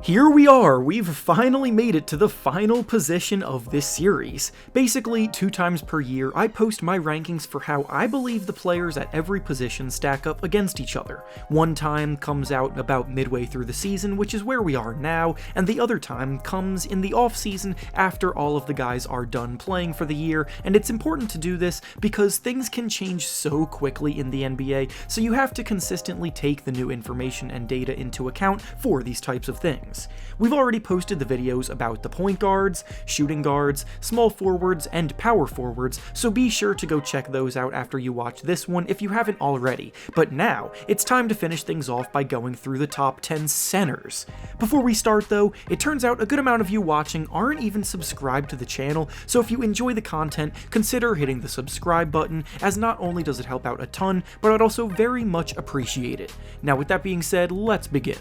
Here we are, we've finally made it to the final position of this series. Basically, 2 times per year, I post my rankings for how I believe the players at every position stack up against each other. One time comes out about midway through the season, which is where we are now, and the other time comes in the off-season after all of the guys are done playing for the year, and it's important to do this because things can change so quickly in the NBA, so you have to consistently take the new information and data into account for these types of things. We've already posted the videos about the point guards, shooting guards, small forwards, and power forwards, so be sure to go check those out after you watch this one if you haven't already. But now, it's time to finish things off by going through the top 10 centers. Before we start though, it turns out a good amount of you watching aren't even subscribed to the channel, so if you enjoy the content, consider hitting the subscribe button, as not only does it help out a ton, but I'd also very much appreciate it. Now with that being said, let's begin.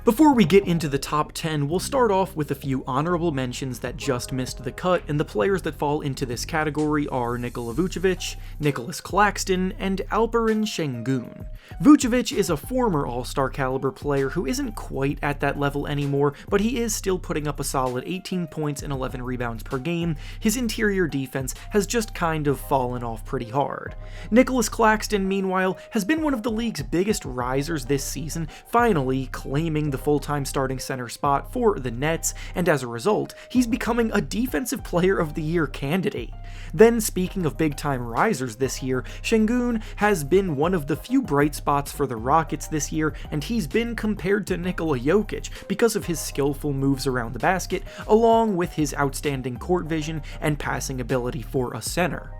Before we get into the top 10, we'll start off with a few honorable mentions that just missed the cut, and the players that fall into this category are Nikola Jokic, Nicholas Claxton, and Alperen Şengün. Vucevic is a former All-Star caliber player who isn't quite at that level anymore, but he is still putting up a solid 18 points and 11 rebounds per game. His interior defense has just kind of fallen off pretty hard. Nicholas Claxton, meanwhile, has been one of the league's biggest risers this season, finally claiming the full-time starting center spot for the Nets, and as a result, he's becoming a Defensive Player of the Year candidate. Then, speaking of big-time risers this year, Şengün has been one of the few bright spots for the Rockets this year, and he's been compared to Nikola Jokic because of his skillful moves around the basket, along with his outstanding court vision and passing ability for a center.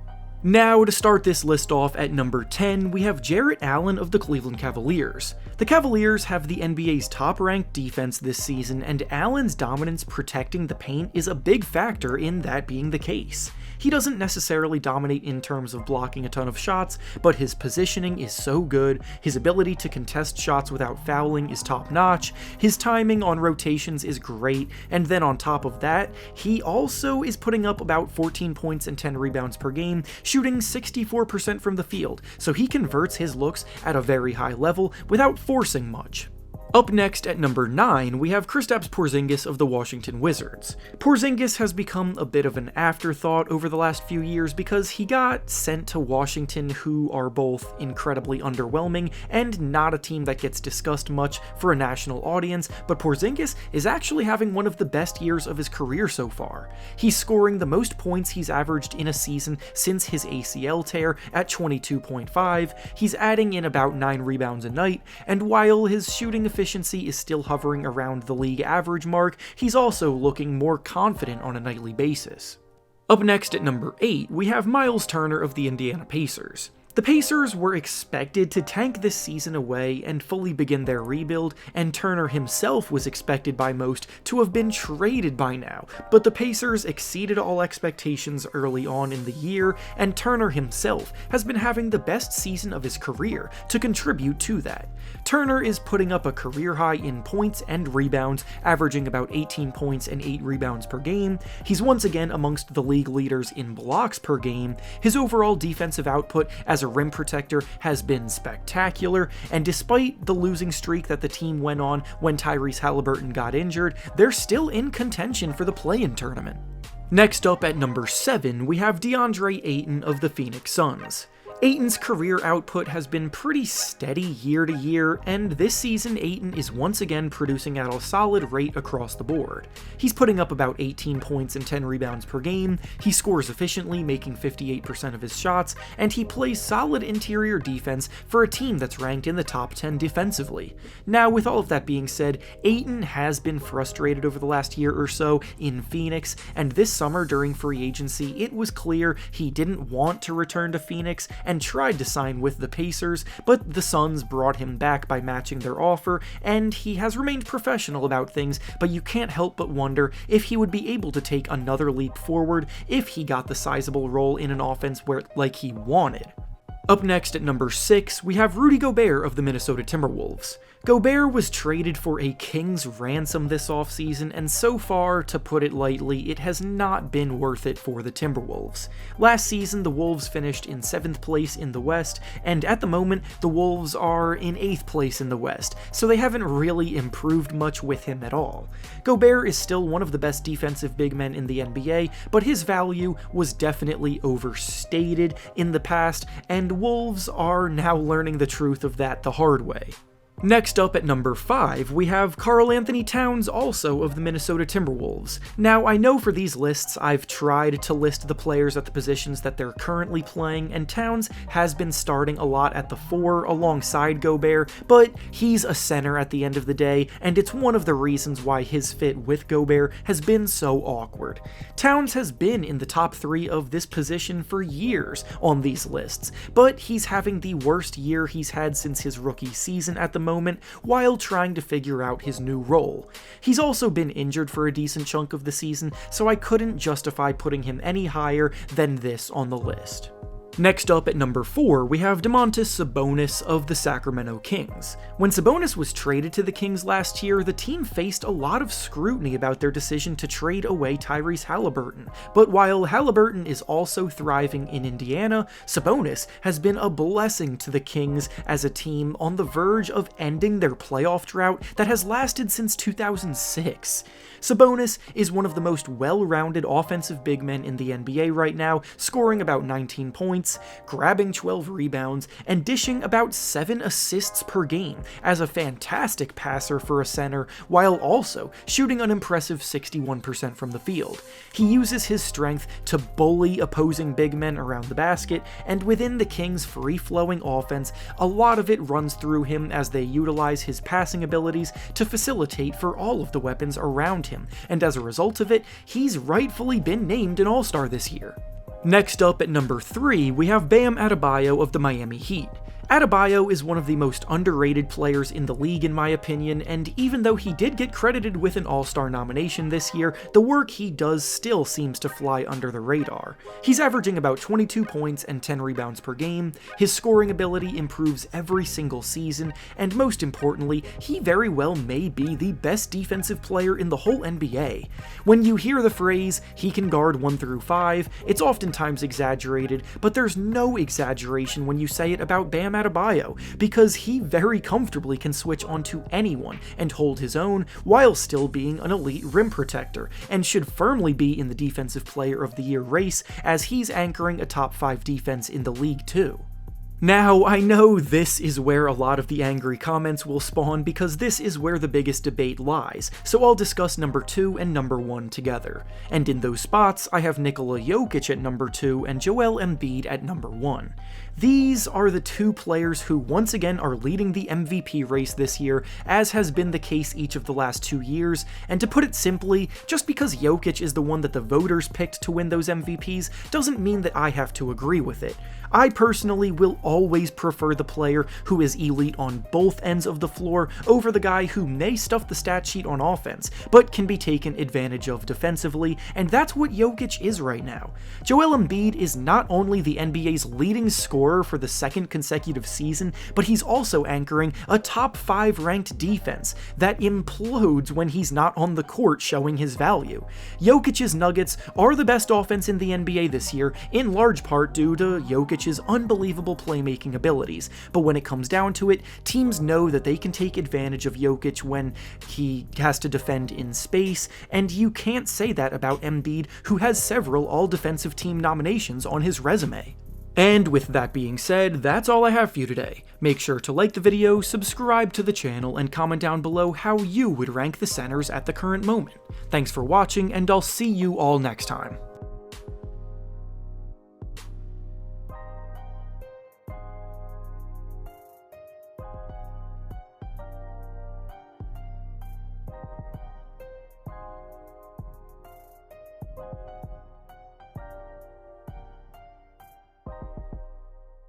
Now, to start this list off at number 10, we have Jarrett Allen of the Cleveland Cavaliers. The Cavaliers have the NBA's top-ranked defense this season, and Allen's dominance protecting the paint is a big factor in that being the case. He doesn't necessarily dominate in terms of blocking a ton of shots, but his positioning is so good, his ability to contest shots without fouling is top-notch, his timing on rotations is great, and then on top of that, he also is putting up about 14 points and 10 rebounds per game, shooting 64% from the field, so he converts his looks at a very high level without forcing much. Up next at number 9, we have Kristaps Porzingis of the Washington Wizards. Porzingis has become a bit of an afterthought over the last few years because he got sent to Washington, who are both incredibly underwhelming and not a team that gets discussed much for a national audience, but Porzingis is actually having one of the best years of his career so far. He's scoring the most points he's averaged in a season since his ACL tear at 22.5, he's adding in about 9 rebounds a night, and while his shooting efficiency is still hovering around the league average mark, he's also looking more confident on a nightly basis. Up next at number 8, we have Miles Turner of the Indiana Pacers. The Pacers were expected to tank this season away and fully begin their rebuild, and Turner himself was expected by most to have been traded by now, but the Pacers exceeded all expectations early on in the year, and Turner himself has been having the best season of his career to contribute to that. Turner is putting up a career high in points and rebounds, averaging about 18 points and 8 rebounds per game. He's once again amongst the league leaders in blocks per game. His overall defensive output as a rim protector has been spectacular, and despite the losing streak that the team went on when Tyrese Halliburton got injured, they're still in contention for the play-in tournament. Next up at number 7, we have DeAndre Ayton of the Phoenix Suns. Ayton's career output has been pretty steady year to year, and this season Ayton is once again producing at a solid rate across the board. He's putting up about 18 points and 10 rebounds per game, he scores efficiently, making 58% of his shots, and he plays solid interior defense for a team that's ranked in the top 10 defensively. Now, with all of that being said, Ayton has been frustrated over the last year or so in Phoenix, and this summer during free agency, it was clear he didn't want to return to Phoenix and tried to sign with the Pacers, but the Suns brought him back by matching their offer, and he has remained professional about things, but you can't help but wonder if he would be able to take another leap forward if he got the sizable role in an offense where like he wanted. Up next at number 6, we have Rudy Gobert of the Minnesota Timberwolves. Gobert was traded for a king's ransom this offseason, and so far, to put it lightly, it has not been worth it for the Timberwolves. Last season, the Wolves finished in 7th place in the West, and at the moment, the Wolves are in 8th place in the West, so they haven't really improved much with him at all. Gobert is still one of the best defensive big men in the NBA, but his value was definitely overstated in the past, and Wolves are now learning the truth of that the hard way. Next up at number 5, we have Karl Anthony Towns, also of the Minnesota Timberwolves. Now, I know for these lists, I've tried to list the players at the positions that they're currently playing, and Towns has been starting a lot at the 4 alongside Gobert, but he's a center at the end of the day, and it's one of the reasons why his fit with Gobert has been so awkward. Towns has been in the top 3 of this position for years on these lists, but he's having the worst year he's had since his rookie season at the moment while trying to figure out his new role. He's also been injured for a decent chunk of the season, so I couldn't justify putting him any higher than this on the list. Next up at number 4, we have Domantas Sabonis of the Sacramento Kings. When Sabonis was traded to the Kings last year, the team faced a lot of scrutiny about their decision to trade away Tyrese Halliburton. But while Halliburton is also thriving in Indiana, Sabonis has been a blessing to the Kings as a team on the verge of ending their playoff drought that has lasted since 2006. Sabonis is one of the most well-rounded offensive big men in the NBA right now, scoring about 19 points, grabbing 12 rebounds, and dishing about 7 assists per game as a fantastic passer for a center, while also shooting an impressive 61% from the field. He uses his strength to bully opposing big men around the basket, and within the Kings' free-flowing offense, a lot of it runs through him as they utilize his passing abilities to facilitate for all of the weapons around him, and as a result of it, he's rightfully been named an All-Star this year. Next up at number 3, we have Bam Adebayo of the Miami Heat. Adebayo is one of the most underrated players in the league in my opinion, and even though he did get credited with an All-Star nomination this year, the work he does still seems to fly under the radar. He's averaging about 22 points and 10 rebounds per game, his scoring ability improves every single season, and most importantly, he very well may be the best defensive player in the whole NBA. When you hear the phrase, he can guard 1 through 5, it's oftentimes exaggerated, but there's no exaggeration when you say it about Bam Adebayo, because he very comfortably can switch onto anyone and hold his own while still being an elite rim protector, and should firmly be in the Defensive Player of the Year race as he's anchoring a top 5 defense in the league too. Now, I know this is where a lot of the angry comments will spawn because this is where the biggest debate lies, so I'll discuss number 2 and number 1 together. And in those spots, I have Nikola Jokic at number 2 and Joel Embiid at number 1. These are the 2 players who once again are leading the MVP race this year, as has been the case each of the last 2 years, and to put it simply, just because Jokic is the one that the voters picked to win those MVPs doesn't mean that I have to agree with it. I personally will always prefer the player who is elite on both ends of the floor over the guy who may stuff the stat sheet on offense, but can be taken advantage of defensively, and that's what Jokic is right now. Joel Embiid is not only the NBA's leading scorer for the 2nd consecutive season, but he's also anchoring a top 5 ranked defense that implodes when he's not on the court, showing his value. Jokic's Nuggets are the best offense in the NBA this year, in large part due to Jokic's unbelievable playmaking abilities, but when it comes down to it, teams know that they can take advantage of Jokic when he has to defend in space, and you can't say that about Embiid, who has several all-defensive team nominations on his resume. And with that being said, that's all I have for you today. Make sure to like the video, subscribe to the channel, and comment down below how you would rank the centers at the current moment. Thanks for watching, and I'll see you all next time.